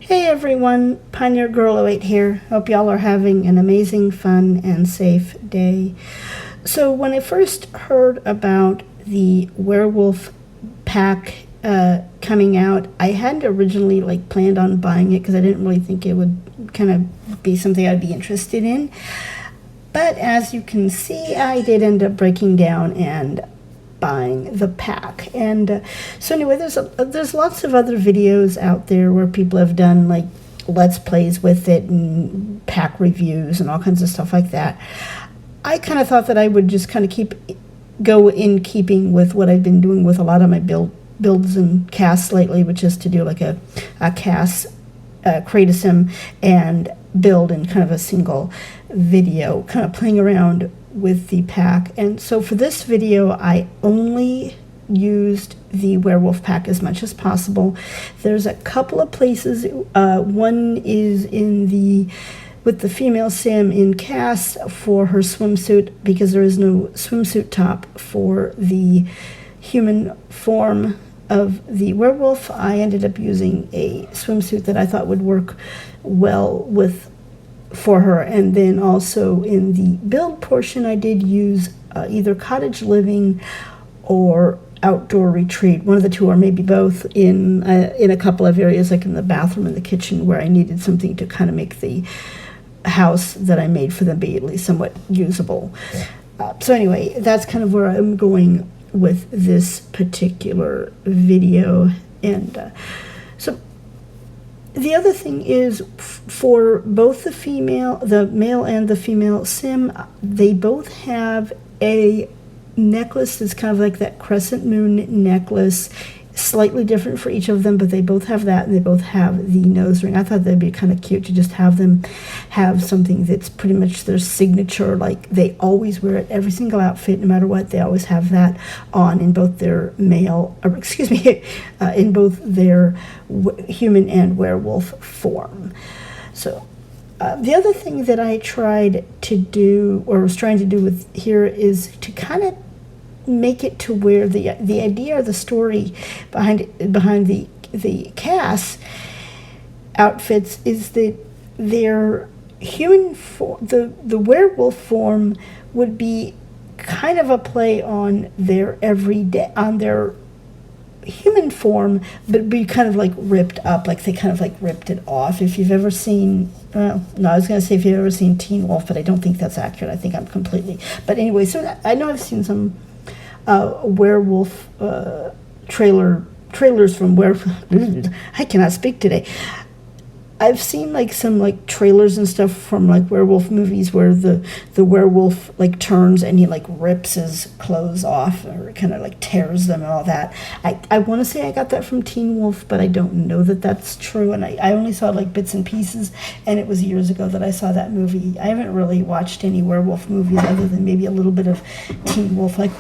Hey everyone, Pioneergirl08 here. Hope y'all are having an amazing, fun, and safe day. So when I first heard about the Werewolf pack coming out, I hadn't originally planned on buying it because I didn't really think it would kind of be something I'd be interested in. But as you can see, I did end up breaking down and buying the pack. And so anyway, there's lots of other videos out there where people have done let's plays with it and pack reviews and all kinds of stuff like that. I kind of thought that I would just kind of go in keeping with what I've been doing with a lot of my builds and CAS lately, which is to do like a CAS create a sim and build in kind of a single video, kind of playing around with the pack. And so for this video, I only used the Werewolf pack as much as possible. There's a couple of places. One is with the female sim in CAS for her swimsuit, because there is no swimsuit top for the human form of the werewolf. I ended up using a swimsuit that I thought would work well for her. And then also in the build portion, I did use either cottage living or outdoor retreat, one of the two or maybe both, in a couple of areas, like in the bathroom and the kitchen, where I needed something to kind of make the house that I made for them be at least somewhat usable. So anyway, that's kind of where I'm going with this particular video. And so the other thing is, for both the male and the female sim, they both have a necklace that's kind of like that crescent moon necklace, slightly different for each of them, but they both have that, and they both have the nose ring. I thought that'd be kind of cute to just have them have something that's pretty much their signature, like they always wear it, every single outfit, no matter what, they always have that on in both their in both their human and werewolf form. So the other thing that I tried to do, or was trying to do with here, is to kind of make it to where the idea or the story behind the CAS outfits is that their human the werewolf form would be kind of a play on their human form, but be kind of ripped up, like they kind of ripped it off. If you've ever seen, I was going to say if you've ever seen Teen Wolf, but I don't think that's accurate. I think I'm completely. But anyway, so I know I've seen some werewolf trailers from I cannot speak today. I've seen some trailers and stuff from werewolf movies where the werewolf turns and he rips his clothes off, or kind of tears them and all that. I want to say I got that from Teen Wolf, but I don't know that that's true, and I only saw bits and pieces, and it was years ago that I saw that movie. I haven't really watched any werewolf movies other than maybe a little bit of Teen Wolf, way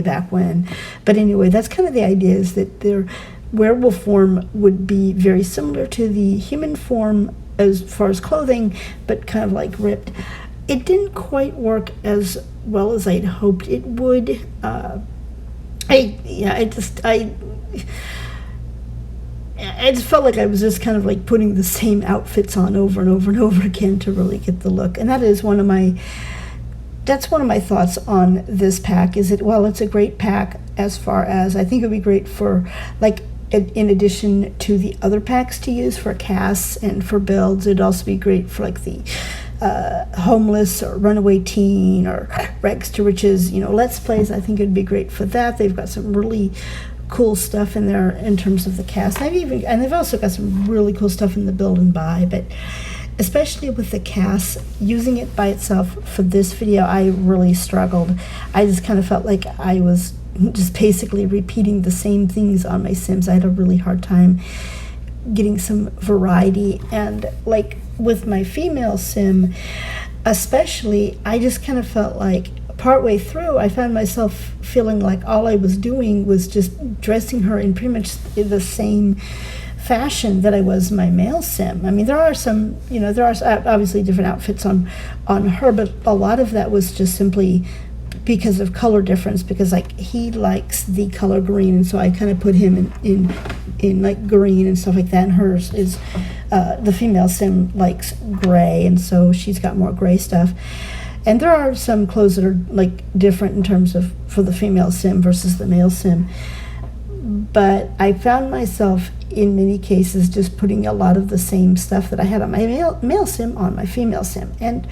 back when. But anyway, that's kind of the idea, is that their werewolf form would be very similar to the human form as far as clothing, but kind of ripped. It didn't quite work as well as I'd hoped it would. I just felt like I was just kind of putting the same outfits on over and over and over again to really get the look. And that is one of my thoughts on this pack, is that while it's a great pack, as far as I think it would be great for in addition to the other packs to use for CAS and for builds, it'd also be great for the homeless or runaway teen or rags to riches, let's plays. I think it'd be great for that. They've got some really cool stuff in there in terms of the CAS. And they've also got some really cool stuff in the build and buy, but especially with the CAS, using it by itself for this video, I really struggled. I just kind of felt like I was just basically repeating the same things on my sims. I had a really hard time getting some variety. And with my female sim especially, I just kind of felt partway through, I found myself feeling all I was doing was just dressing her in pretty much the same fashion that I was my male sim. I mean, there are some, there are obviously different outfits on her, but a lot of that was just simply because of color difference, because like he likes the color green, and so I kind of put him in like green and stuff like that, and hers is the female sim likes gray, and so she's got more gray stuff. And there are some clothes that are like different in terms of for the female sim versus the male sim, but I found myself in many cases just putting a lot of the same stuff that I had on my male sim on my female sim. And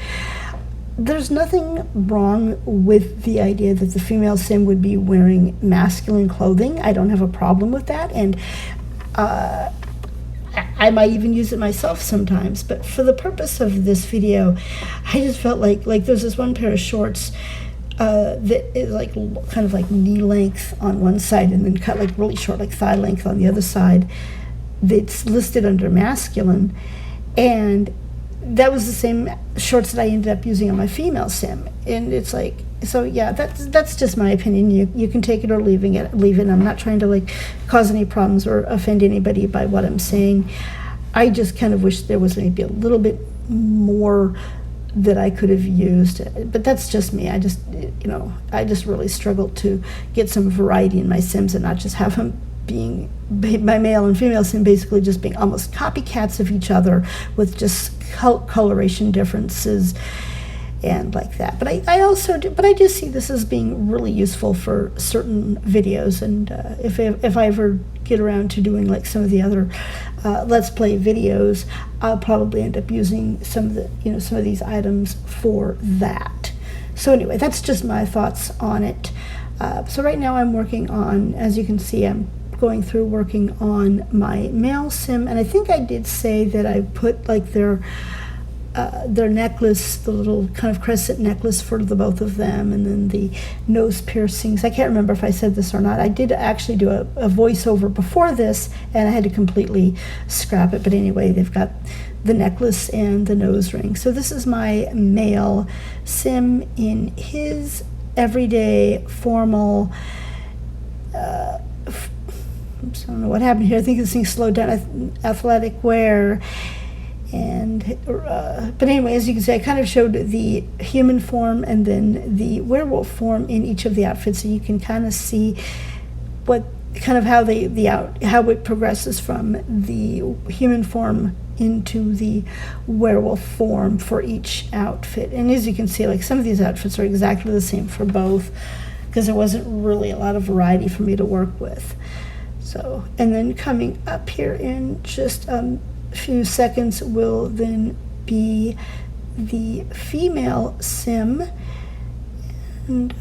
there's nothing wrong with the idea that the female sim would be wearing masculine clothing. I don't have a problem with that, and I might even use it myself sometimes. But for the purpose of this video, I just felt like there's this one pair of shorts that is like kind of like knee length on one side and then cut like really short, like thigh length on the other side, that's listed under masculine, and that was the same shorts that I ended up using on my female sim. And it's like, so yeah, that's just my opinion. You can take it or leave it. I'm not trying to like cause any problems or offend anybody by what I'm saying. I just kind of wish there was maybe a little bit more that I could have used, but that's just me. I just really struggled to get some variety in my sims and not just have them being, my male and female sim basically just being almost copycats of each other with just coloration differences and like that. But I do see this as being really useful for certain videos, and if I ever get around to doing like some of the other let's play videos, I'll probably end up using some of these items for that. So anyway, that's just my thoughts on it. So right now I'm working on, as you can see, I'm going through working on my male sim, and I think I did say that I put like their necklace, the little kind of crescent necklace for the both of them, and then the nose piercings. I can't remember if I said this or not. I did actually do a voiceover before this, and I had to completely scrap it. But anyway, they've got the necklace and the nose ring. So this is my male sim in his everyday formal I don't know what happened here. I think this thing slowed down. Athletic wear. And but anyway, as you can see, I kind of showed the human form and then the werewolf form in each of the outfits, so you can kind of see what kind of how how it progresses from the human form into the werewolf form for each outfit. And as you can see, like some of these outfits are exactly the same for both, because there wasn't really a lot of variety for me to work with. So, and then coming up here in just a few seconds will then be the female sim. And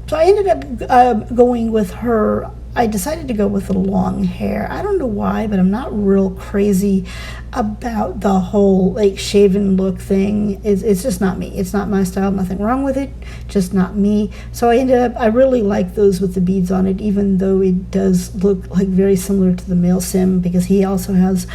so I ended up going with her. I decided to go with the long hair. I don't know why, but I'm not real crazy about the whole like shaven look thing. It's just not me. It's not my style. Nothing wrong with it, just not me. So I really like those with the beads on it, even though it does look like very similar to the male sim, because he also has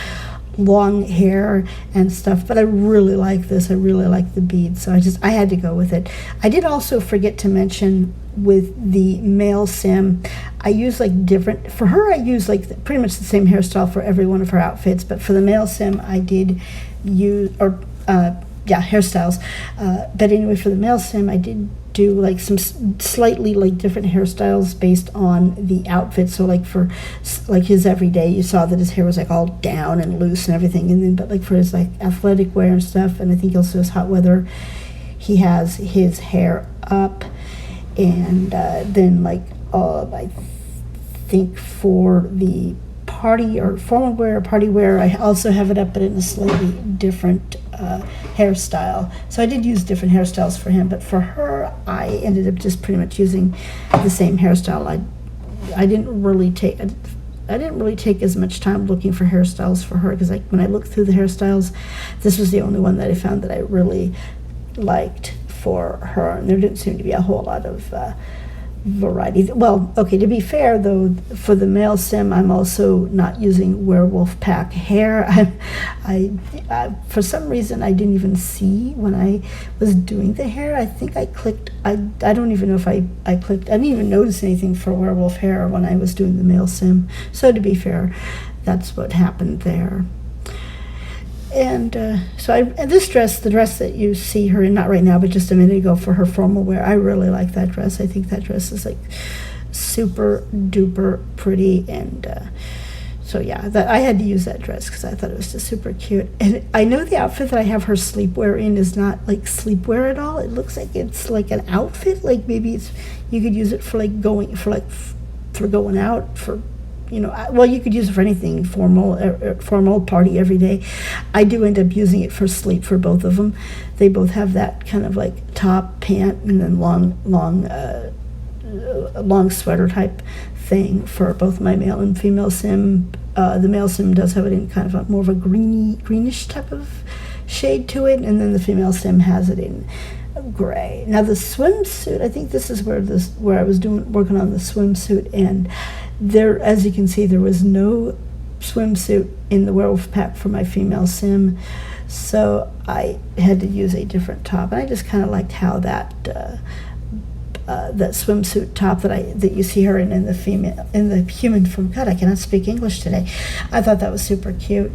long hair and stuff. But I really like this. I really like the beads, so I had to go with it. I did also forget to mention with the male sim, I use like different, for her I use like pretty much the same hairstyle for every one of her outfits, but for the male sim I did use, hairstyles, but anyway, for the male sim I did do like some slightly like different hairstyles based on the outfit. So like for like his everyday, you saw that his hair was like all down and loose and everything, and then but like for his like athletic wear and stuff, and I think also his hot weather, he has his hair up. And then like I think for the party or formal wear or party wear, I also have it up but in a slightly different hairstyle. So I did use different hairstyles for him, but for her I ended up just pretty much using the same hairstyle. I didn't really take as much time looking for hairstyles for her, because like when I looked through the hairstyles, this was the only one that I found that I really liked for her, and there didn't seem to be a whole lot of variety. Well, okay, to be fair though, for the male sim I'm also not using werewolf pack hair. I for some reason I didn't even see when I was doing the hair. I think I clicked, I don't even know if I clicked, I didn't even notice anything for werewolf hair when I was doing the male sim. So to be fair, that's what happened there. And and this dress, the dress that you see her in, not right now, but just a minute ago for her formal wear, I really like that dress. I think that dress is like super duper pretty, and so yeah, that I had to use that dress because I thought it was just super cute. And I know the outfit that I have her sleepwear in is not like sleepwear at all. It looks like it's like an outfit, like maybe you could use it for like going out for, well, you could use it for anything formal party every day. I do end up using it for sleep for both of them. They both have that kind of like top pant and then long sweater type thing for both my male and female sim. The male sim does have it in kind of more of a greenish type of shade to it, and then the female sim has it in gray. Now the swimsuit, I think this is where I was working on the swimsuit, and there, as you can see, there was no swimsuit in the Werewolf pack for my female sim, so I had to use a different top, and I just kind of liked how that swimsuit top that you see her in the human form. God, I cannot speak English today. I thought that was super cute.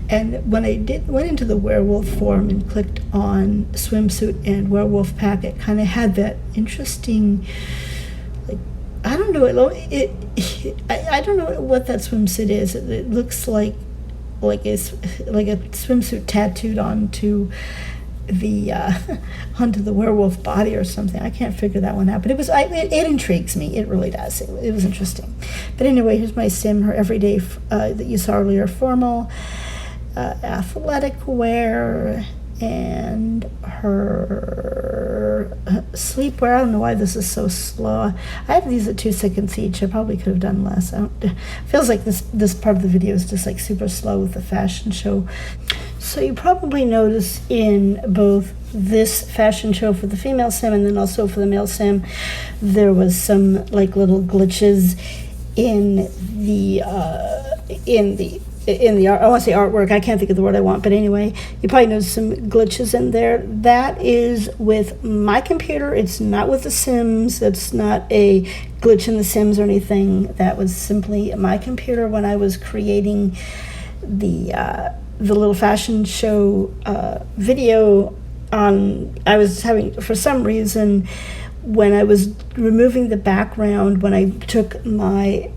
And when I went into the werewolf form and clicked on swimsuit and werewolf pack, it kind of had that interesting, like, I don't know, I don't know what that swimsuit is. It looks like it's like a swimsuit tattooed onto the werewolf body or something. I can't figure that one out, but it intrigues me. It really does. It was interesting. But anyway, here's my sim, her everyday that you saw earlier, formal, athletic wear, and her sleepwear. I don't know why this is so slow. I have these at 2 seconds each. I probably could have done less. Feels like this part of the video is just like super slow with the fashion show. So you probably notice in both this fashion show for the female sim and then also for the male sim, there was some like little glitches in the I want to say artwork. I can't think of the word I want, but anyway, you probably noticed some glitches in there. That is with my computer. It's not with the Sims. That's not a glitch in the Sims or anything. That was simply my computer when I was creating the little fashion show video on. I was having, for some reason, when I was removing the background, when I took my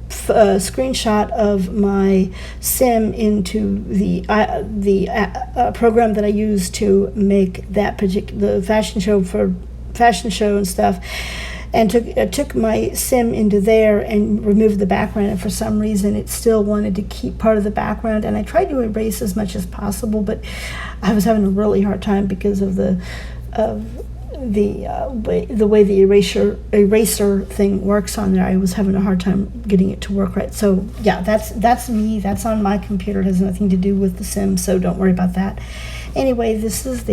screenshot of my sim into the program that I used to make that particular fashion show and stuff, and took my sim into there and removed the background, and for some reason it still wanted to keep part of the background, and I tried to erase as much as possible, but I was having a really hard time because of the way the eraser thing works on there. I was having a hard time getting it to work right. So yeah, that's me. That's on my computer. It has nothing to do with the sim, so don't worry about that. Anyway, this is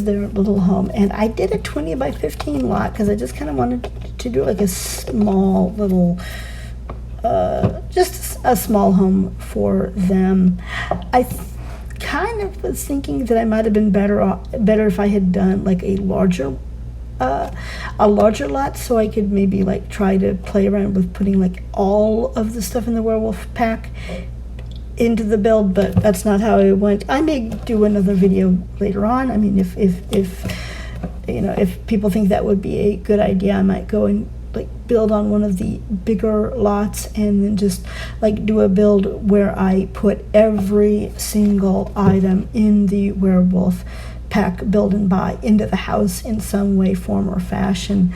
their little home, and I did a 20 by 15 lot because I just kind of wanted to do like a small little just a small home for them. I kind of was thinking that I might have been better if I had done like a larger lot, so I could maybe like try to play around with putting like all of the stuff in the werewolf pack into the build, but that's not how it went. I may do another video later on. I mean, if people think that would be a good idea, I might go and like build on one of the bigger lots and then just like do a build where I put every single item in the werewolf pack build and buy into the house in some way, form, or fashion.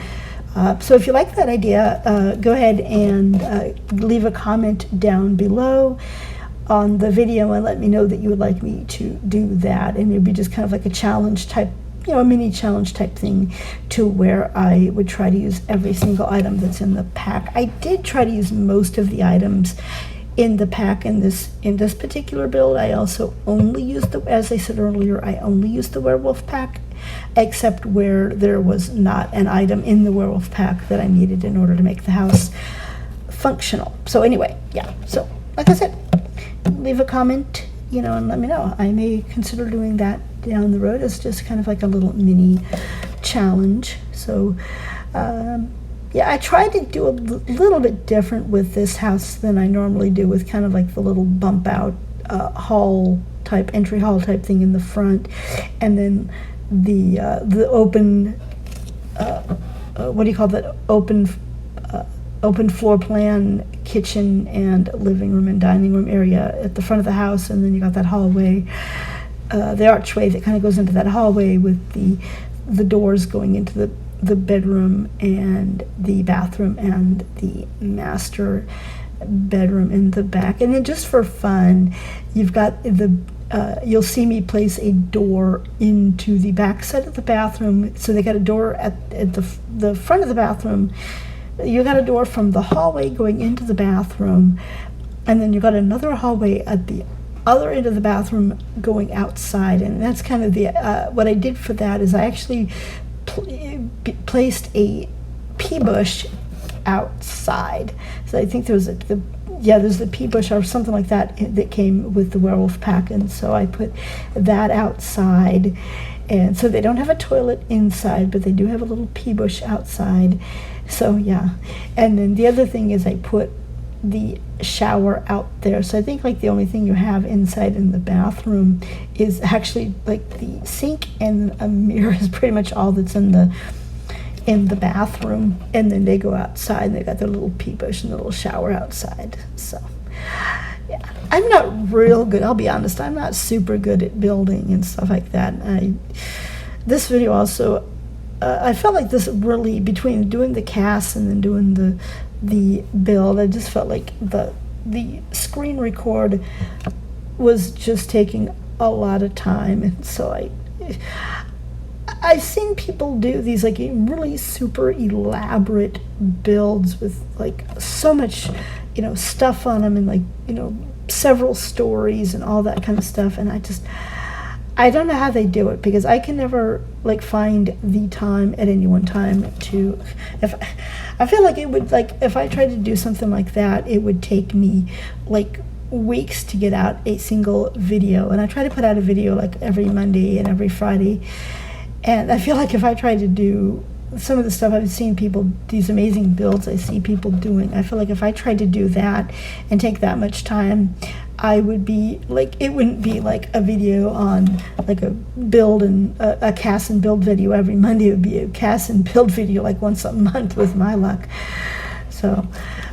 So if you like that idea, go ahead and leave a comment down below on the video and let me know that you would like me to do that, and it'd be just kind of like a challenge type, a mini challenge type thing, to where I would try to use every single item that's in the pack. I did try to use most of the items in the pack in this particular build. I also only used as I said earlier, I only used the werewolf pack, except where there was not an item in the werewolf pack that I needed in order to make the house functional. So anyway, yeah, so like I said, leave a comment, and let me know. I may consider doing that down the road as just kind of like a little mini challenge. So Yeah, I tried to do a little bit different with this house than I normally do, with kind of like the little bump out entry hall type thing in the front, and then the open, what do you call that, open floor plan kitchen and living room and dining room area at the front of the house, and then you got that hallway, the archway that kind of goes into that hallway with the doors going into the bedroom and the bathroom and the master bedroom in the back. And then just for fun, you've got you'll see me place a door into the back side of the bathroom. So they got a door at the front of the bathroom. You got a door from the hallway going into the bathroom, and then you got another hallway at the other end of the bathroom going outside. And that's kind of the what I did for that is I actually placed a pea bush outside. So I think there's the pea bush or something like that that came with the Werewolf pack, and so I put that outside. And so they don't have a toilet inside, but they do have a little pea bush outside. So yeah. And then the other thing is I put the shower out there. So I think like the only thing you have inside in the bathroom is actually like the sink and a mirror is pretty much all that's in the bathroom. And then they go outside and they got their little pea bush and the little shower outside. So yeah, I'm not real good, I'll be honest, I'm not super good at building and stuff like that. This video also, I felt like this really, between doing the CAS and then doing the build, I just felt like the screen record was just taking a lot of time. And so I've seen people do these like really super elaborate builds with like so much, stuff on them, and like, several stories and all that kind of stuff. And I don't know how they do it, because I can never like find the time at any one time to, I feel like it would, like, if I tried to do something like that, it would take me like weeks to get out a single video. And I try to put out a video like every Monday and every Friday. And I feel like if I tried to do some of the stuff I've seen people, these amazing builds I see people doing, I feel like if I tried to do that and take that much time, I would be like, it wouldn't be like a video on like a build and a CAS and build video every Monday. It would be a CAS and build video like once a month with my luck. So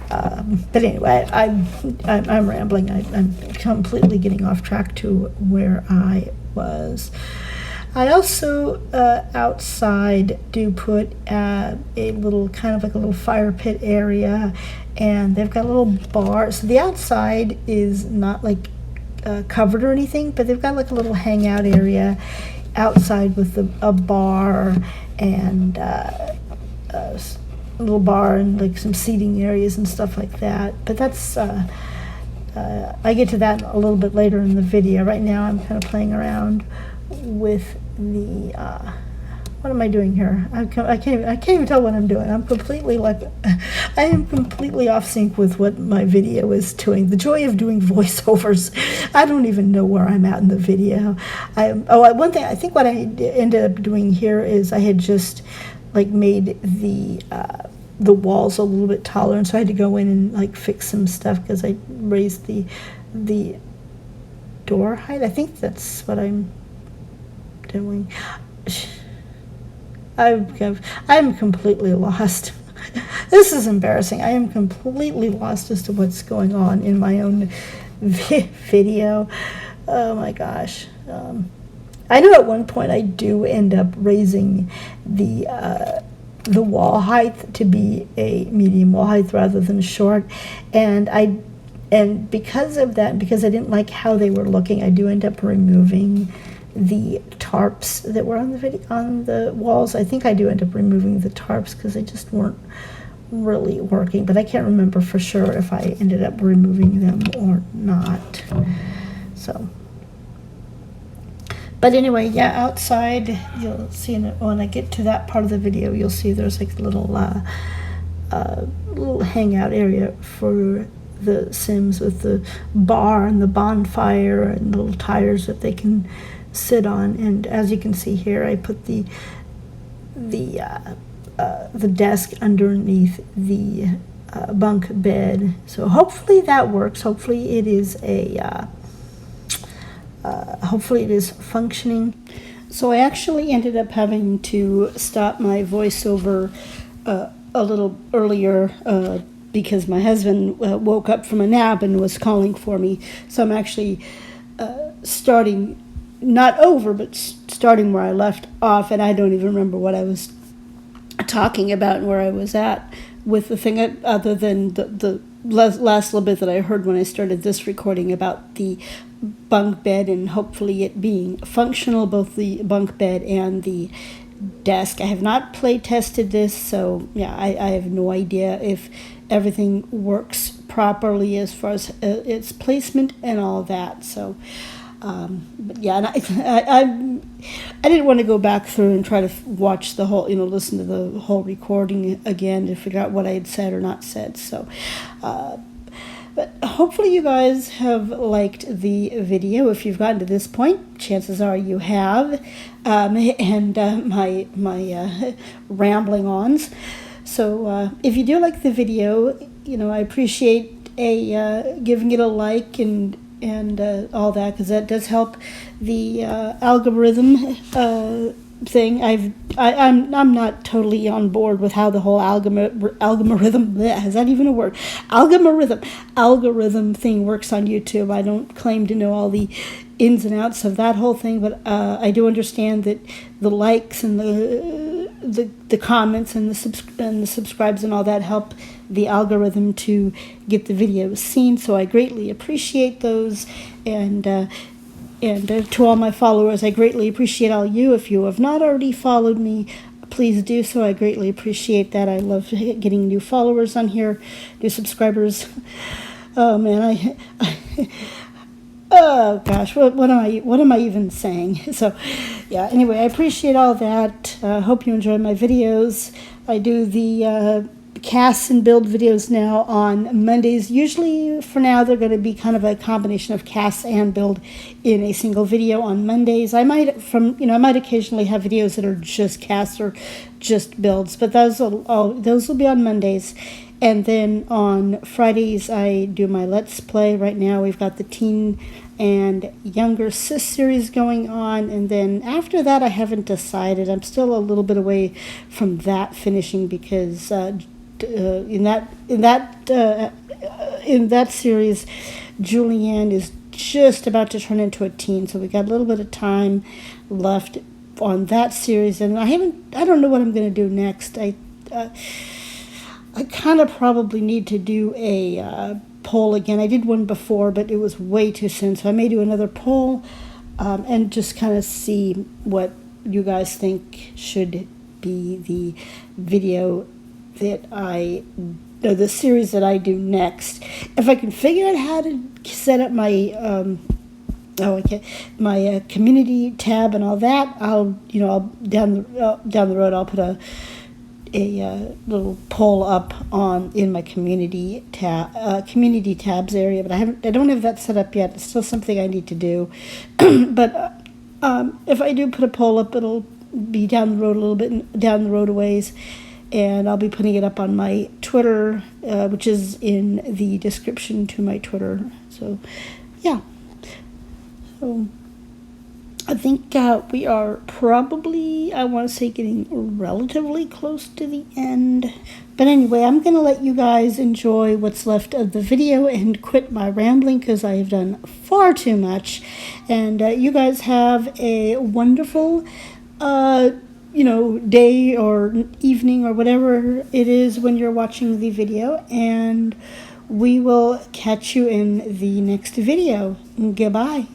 but anyway, I'm rambling. I'm completely getting off track to where I was. I also outside do put a little kind of like a little fire pit area, and they've got a little bar. So the outside is not like covered or anything, but they've got like a little hangout area outside with a bar and a little bar and like some seating areas and stuff like that. But that's I get to that a little bit later in the video. Right now I'm kind of playing around with the what am I doing here? I can't even tell what I'm doing. I'm completely like, I am completely off sync with what my video is doing. The joy of doing voiceovers. I don't even know where I'm at in the video. One thing, I think what I ended up doing here is I had just like made the walls a little bit taller, and so I had to go in and like fix some stuff because I raised the door height. I think that's what I'm doing. I'm completely lost. This is embarrassing. I am completely lost as to what's going on in my own video. Oh my gosh. I know at one point I do end up raising the wall height to be a medium wall height rather than short, and because of that, because I didn't like how they were looking, I do end up removing the tarps that were on the walls. I think I do end up removing the tarps because they just weren't really working, but I can't remember for sure if I ended up removing them or not. So, but anyway, yeah, outside you'll see when I get to that part of the video, you'll see there's like a little hangout area for the Sims with the bar and the bonfire and little tires that they can sit on. And as you can see here, I put the the desk underneath the bunk bed. So hopefully that works. Hopefully it is hopefully it is functioning. So I actually ended up having to stop my voiceover a little earlier because my husband woke up from a nap and was calling for me. So I'm actually starting, not over, but starting where I left off, and I don't even remember what I was talking about and where I was at with the thing, other than the last little bit that I heard when I started this recording about the bunk bed and hopefully it being functional, both the bunk bed and the desk. I have not play tested this, so yeah, I have no idea if everything works properly as far as its placement and all that. So but yeah, and I didn't want to go back through and try to watch the whole, listen to the whole recording again to figure out what I had said or not said. So but hopefully you guys have liked the video. If you've gotten to this point, chances are you have, and my rambling ons. So if you do like the video, I appreciate giving it a like and all that, because that does help the algorithm thing. I'm not totally on board with how the whole algorithm is that even a word? Algorithm thing works on YouTube. I don't claim to know all the ins and outs of that whole thing, but I do understand that the likes and the comments and the subscribes and all that help the algorithm to get the videos seen. So I greatly appreciate those, and to all my followers, I greatly appreciate all you. If you have not already followed me, please do so. I greatly appreciate that. I love getting new followers on here, new subscribers. Oh man, oh gosh, what am I even saying? So yeah, anyway, I appreciate all that. Hope you enjoy my videos. I do the CAS and build videos now on Mondays. Usually for now they're going to be kind of a combination of CAS and build in a single video on Mondays. I might occasionally have videos that are just CAS or just builds, but those will be on Mondays. And then on Fridays I do my Let's Play. Right now we've got the teen and younger sis series going on, and then after that I haven't decided. I'm still a little bit away from that finishing because in that series, Julianne is just about to turn into a teen, so we got a little bit of time left on that series, and I don't know what I'm going to do next. I kind of probably need to do a poll again. I did one before, but it was way too soon, so I may do another poll and just kind of see what you guys think should be the video that the series that I do next. If I can figure out how to set up my my community tab and all that, I'll down the road I'll put a little poll up in my community tabs area, but I don't have that set up yet. It's still something I need to do. But if I do put a poll up, it'll be down the road a little bit, down the road a ways. And I'll be putting it up on my Twitter, which is in the description to my Twitter. So, yeah. So, I think we are probably, I want to say, getting relatively close to the end. But anyway, I'm going to let you guys enjoy what's left of the video and quit my rambling because I have done far too much. And you guys have a wonderful day or evening or whatever it is when you're watching the video, and we will catch you in the next video. Goodbye.